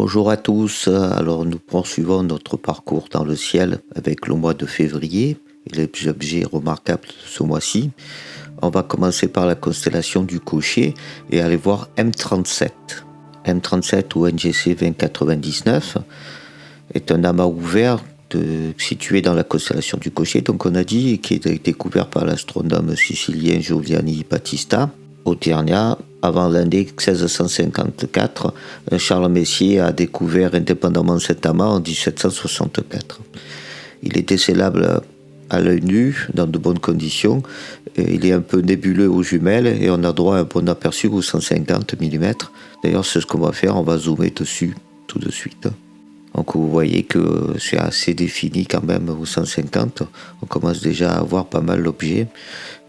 Bonjour à tous, alors nous poursuivons notre parcours dans le ciel avec le mois de février et les objets remarquables de ce mois-ci. On va commencer par la constellation du Cocher et aller voir M37. M37 ou NGC 2099 est un amas ouvert situé dans la constellation du Cocher, donc on a dit, qui est découvert par l'astronome sicilien Giovanni Battista Odierna. Avant l'année 1654, Charles Messier a découvert indépendamment cet amas en 1764. Il est décélable à l'œil nu, dans de bonnes conditions. Il est un peu nébuleux aux jumelles et on a droit à un bon aperçu aux 150 mm. D'ailleurs, c'est ce qu'on va faire, on va zoomer dessus tout de suite. Donc vous voyez que c'est assez défini quand même aux 150. On commence déjà à avoir pas mal d'objets.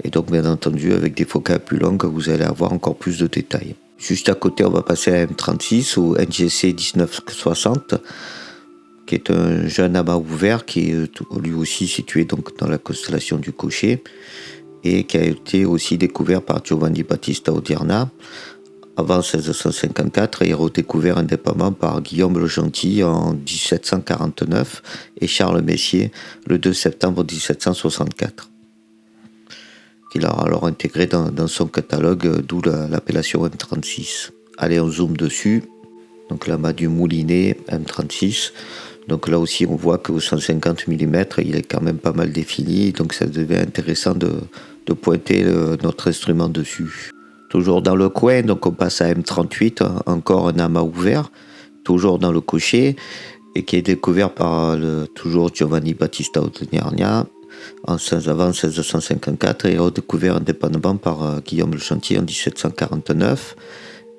Et donc bien entendu, avec des focales plus longues, vous allez avoir encore plus de détails. Juste à côté, on va passer à M36 ou NGC 1960, qui est un jeune amas ouvert qui est lui aussi situé donc dans la constellation du Cocher et qui a été aussi découvert par Giovanni Battista Odierna avant 1654 et redécouvert indépendamment par Guillaume le Gentil en 1749 et Charles Messier le 2 septembre 1764. Qu'il a alors intégré dans son catalogue, d'où l'appellation M36. Allez, on zoome dessus. Donc l'amas du Moulinet, M36. Donc là aussi, on voit qu'au 150 mm, il est quand même pas mal défini. Donc ça devient intéressant de pointer notre instrument dessus. Toujours dans le coin, donc on passe à M38, encore un amas ouvert, toujours dans le Cocher, et qui est découvert par toujours Giovanni Battista Odierna avant 1654 et redécouvert indépendamment par Guillaume le Gentil en 1749.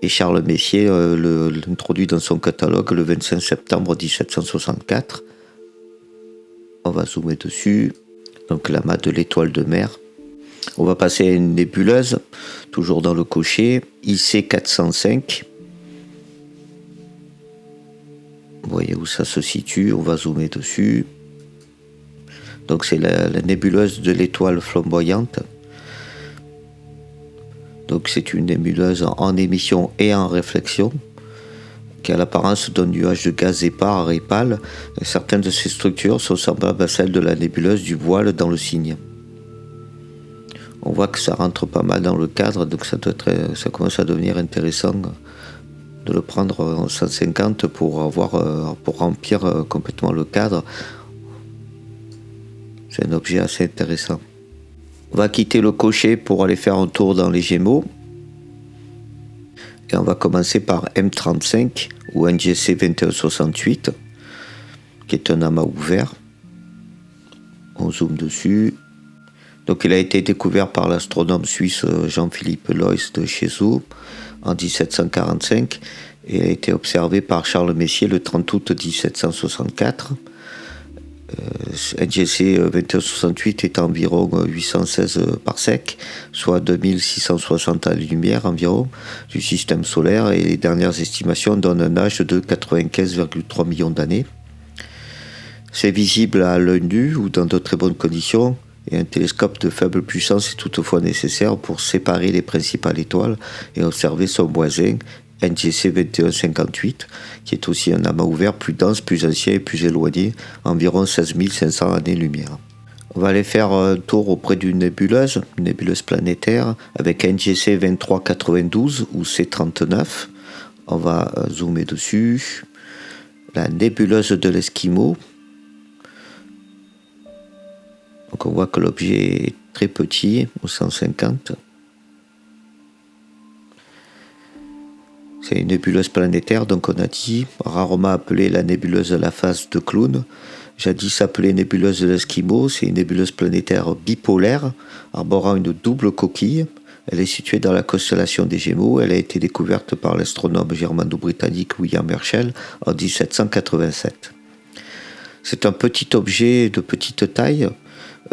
Et Charles Messier l'introduit dans son catalogue le 25 septembre 1764. On va zoomer dessus. Donc l'amas de l'étoile de mer. On va passer à une nébuleuse, toujours dans le Cocher, IC 405. Vous voyez où ça se situe, on va zoomer dessus. Donc c'est la nébuleuse de l'étoile flamboyante. Donc c'est une nébuleuse en émission et en réflexion, qui a l'apparence d'un nuage de gaz épars et pâle. Certaines de ces structures sont semblables à celles de la nébuleuse du Voile dans le Cygne. On voit que ça rentre pas mal dans le cadre, donc ça commence à devenir intéressant de le prendre en 150 pour remplir complètement le cadre. C'est un objet assez intéressant. On va quitter le Cocher pour aller faire un tour dans les Gémeaux. Et on va commencer par M35 ou NGC 2168, qui est un amas ouvert. On zoome dessus. Donc il a été découvert par l'astronome suisse Jean-Philippe Loys de Cheseaux en 1745 et a été observé par Charles Messier le 30 août 1764. NGC 2168 est environ 816 parsecs, soit 2660 années-lumière environ du système solaire, et les dernières estimations donnent un âge de 95,3 millions d'années. C'est visible à l'œil nu ou dans de très bonnes conditions, et un télescope de faible puissance est toutefois nécessaire pour séparer les principales étoiles et observer son voisin NGC 2158, qui est aussi un amas ouvert plus dense, plus ancien et plus éloigné, environ 16 500 années-lumière. On va aller faire un tour auprès d'une nébuleuse planétaire, avec NGC 2392 ou C39. On va zoomer dessus. La nébuleuse de l'Esquimau. Donc on voit que l'objet est très petit, au 150. C'est une nébuleuse planétaire, donc on a dit, rarement appelée la nébuleuse de la face de clown. Jadis appelée nébuleuse de l'Esquimau, c'est une nébuleuse planétaire bipolaire, arborant une double coquille. Elle est située dans la constellation des Gémeaux. Elle a été découverte par l'astronome germano-britannique William Herschel en 1787. C'est un petit objet de petite taille.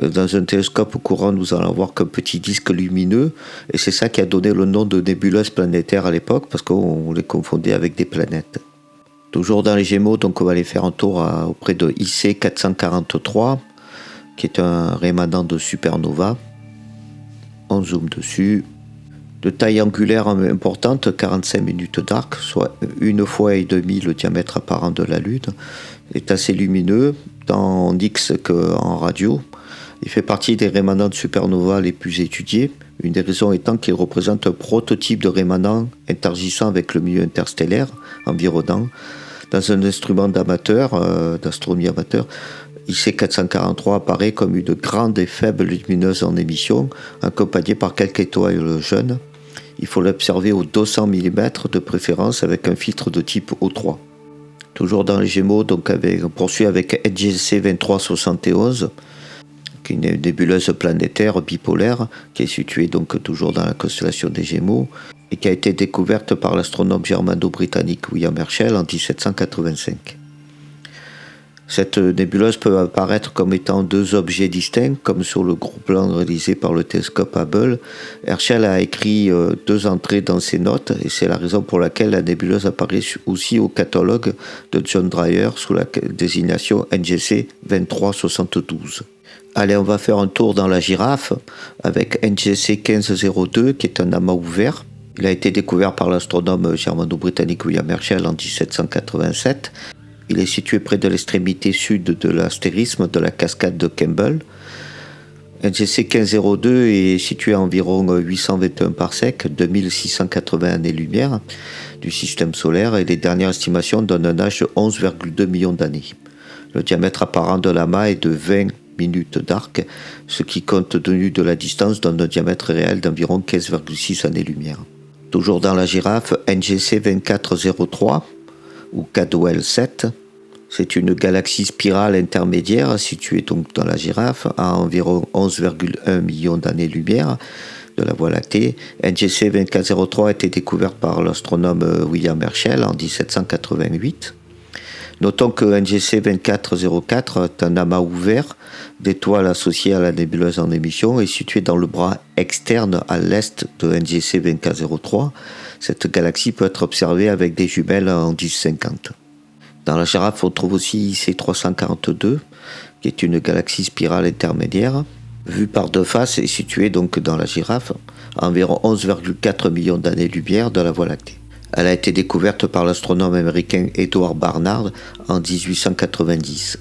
Dans un télescope courant, nous allons voir qu'un petit disque lumineux, et c'est ça qui a donné le nom de nébuleuse planétaire à l'époque, parce qu'on les confondait avec des planètes. Toujours dans les Gémeaux, donc on va aller faire un tour auprès de IC 443, qui est un rémanent de supernova. On zoome dessus. De taille angulaire importante, 45 minutes d'arc, soit 1,5 fois le diamètre apparent de la Lune, est assez lumineux, tant en X qu'en radio. Il fait partie des rémanents de supernova les plus étudiés, une des raisons étant qu'il représente un prototype de rémanent interagissant avec le milieu interstellaire environnant. Dans un instrument d'astronomie amateur, IC 443 apparaît comme une grande et faible lumineuse en émission, accompagnée par quelques étoiles jeunes. Il faut l'observer au 200 mm de préférence avec un filtre de type O3. Toujours dans les Gémeaux, on poursuit avec NGC 2371, qui est une nébuleuse planétaire bipolaire qui est située donc toujours dans la constellation des Gémeaux et qui a été découverte par l'astronome germano-britannique William Herschel en 1785. Cette nébuleuse peut apparaître comme étant deux objets distincts, comme sur le gros plan réalisé par le télescope Hubble. Herschel a écrit deux entrées dans ses notes, et c'est la raison pour laquelle la nébuleuse apparaît aussi au catalogue de John Dreyer sous la désignation NGC 2372. Allez, on va faire un tour dans la girafe avec NGC 1502, qui est un amas ouvert. Il a été découvert par l'astronome germano-britannique William Herschel en 1787. Il est situé près de l'extrémité sud de l'astérisme de la cascade de Campbell. NGC 1502 est situé à environ 821 parsecs, 2680 années-lumière du système solaire, et les dernières estimations donnent un âge de 11,2 millions d'années. Le diamètre apparent de l'amas est de 20 minutes d'arc, ce qui, compte tenu de la distance, donne un diamètre réel d'environ 15,6 années-lumière. Toujours dans la girafe, NGC 2403, ou Cadwell 7. C'est une galaxie spirale intermédiaire située donc dans la girafe à environ 11,1 millions d'années-lumière de la Voie lactée. NGC 2403 a été découvert par l'astronome William Herschel en 1788. Notons que NGC 2404 est un amas ouvert d'étoiles associées à la nébuleuse en émission et situé dans le bras externe à l'est de NGC 2403. Cette galaxie peut être observée avec des jumelles en 1050. Dans la girafe, on trouve aussi IC 342, qui est une galaxie spirale intermédiaire, vue par deux faces et située donc dans la girafe, à environ 11,4 millions d'années-lumière de la Voie lactée. Elle a été découverte par l'astronome américain Edward Barnard en 1890.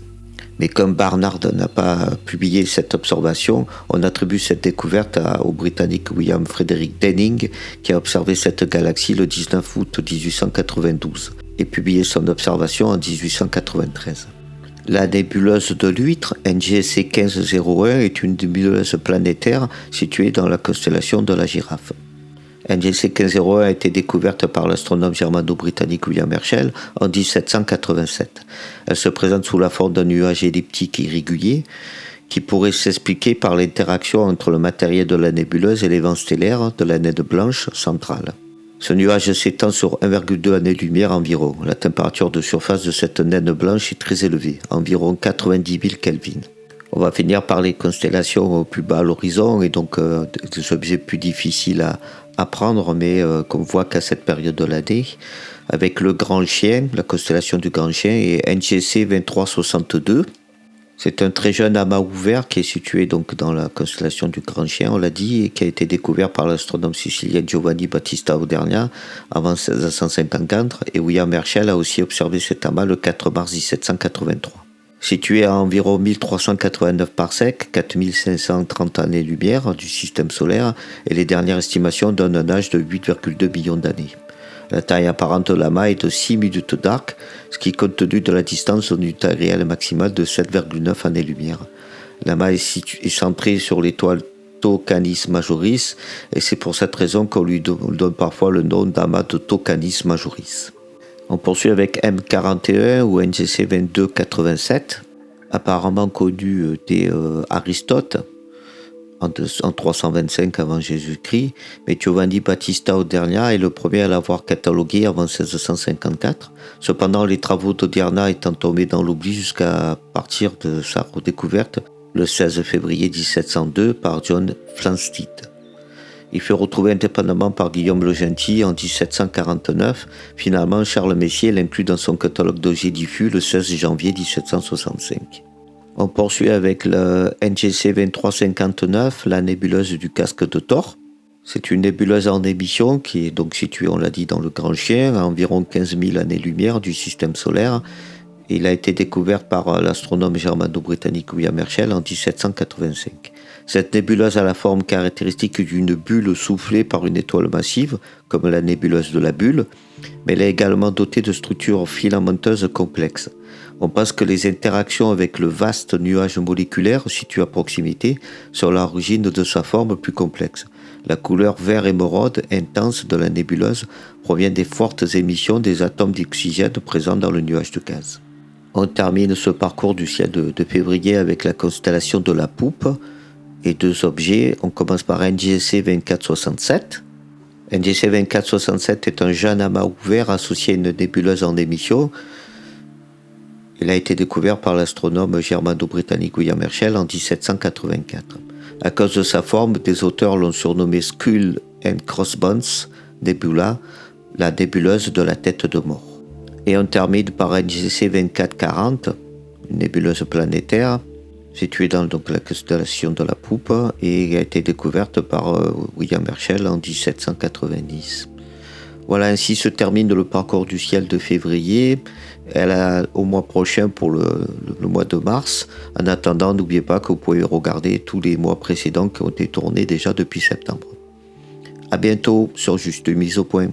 Mais comme Barnard n'a pas publié cette observation, on attribue cette découverte au Britannique William Frederick Denning, qui a observé cette galaxie le 19 août 1892 et publié son observation en 1893. La nébuleuse de l'Huître, NGC 1501, est une nébuleuse planétaire située dans la constellation de la Girafe. NGC 1501 a été découverte par l'astronome germano-britannique William Herschel en 1787. Elle se présente sous la forme d'un nuage elliptique irrégulier qui pourrait s'expliquer par l'interaction entre le matériel de la nébuleuse et les vents stellaires de la naine blanche centrale. Ce nuage s'étend sur 1,2 années-lumière environ. La température de surface de cette naine blanche est très élevée, environ 90 000 Kelvin. On va finir par les constellations plus bas à l'horizon et donc des objets plus difficiles à prendre, mais qu'on voit qu'à cette période de l'année, avec le Grand Chien, la constellation du Grand Chien, et NGC 2362. C'est un très jeune amas ouvert qui est situé donc dans la constellation du Grand Chien, on l'a dit, et qui a été découvert par l'astronome sicilien Giovanni Battista Auderna avant 1654, et William Herschel a aussi observé cet amas le 4 mars 1783. Situé à environ 1389 parsecs, 4530 années-lumière du système solaire, et les dernières estimations donnent un âge de 8,2 millions d'années. La taille apparente de l'amas est de 6 minutes d'arc, ce qui, compte tenu de la distance, donne une taille réelle maximale de 7,9 années-lumière. L'amas est centré sur l'étoile Tau Canis Majoris, et c'est pour cette raison qu'on lui donne parfois le nom d'amas de Tau Canis Majoris. On poursuit avec M41 ou NGC 2287, apparemment connu d'Aristote en 325 avant Jésus-Christ, mais Giovanni Battista Auderna est le premier à l'avoir catalogué avant 1654. Cependant, les travaux d'Auderna étant tombés dans l'oubli jusqu'à partir de sa redécouverte le 16 février 1702 par John Flamsteed. Il fut retrouvé indépendamment par Guillaume le Gentil en 1749. Finalement, Charles Messier l'inclut dans son catalogue d'objets diffus le 16 janvier 1765. On poursuit avec le NGC 2359, la nébuleuse du casque de Thor. C'est une nébuleuse en émission qui est donc située, on l'a dit, dans le Grand Chien, à environ 15 000 années-lumière du système solaire. Il a été découvert par l'astronome germano-britannique William Herschel en 1785. Cette nébuleuse a la forme caractéristique d'une bulle soufflée par une étoile massive, comme la nébuleuse de la Bulle, mais elle est également dotée de structures filamenteuses complexes. On pense que les interactions avec le vaste nuage moléculaire situé à proximité sont l'origine de sa forme plus complexe. La couleur vert émeraude intense de la nébuleuse provient des fortes émissions des atomes d'oxygène présents dans le nuage de gaz. On termine ce parcours du ciel de février avec la constellation de la Poupe et deux objets. On commence par NGC 2467. NGC 2467 est un jeune amas ouvert associé à une nébuleuse en émission. Il a été découvert par l'astronome germano-britannique William Herschel en 1784. À cause de sa forme, des auteurs l'ont surnommé Skull and Crossbones Nebula, la nébuleuse de la tête de mort. Et on termine par NGC 2440, une nébuleuse planétaire située dans la constellation de la Poupe et a été découverte par William Herschel en 1790. Voilà, ainsi se termine le parcours du ciel de février. Elle a au mois prochain pour le mois de mars. En attendant, n'oubliez pas que vous pouvez regarder tous les mois précédents qui ont été tournés déjà depuis septembre. À bientôt sur Juste Mise au Point.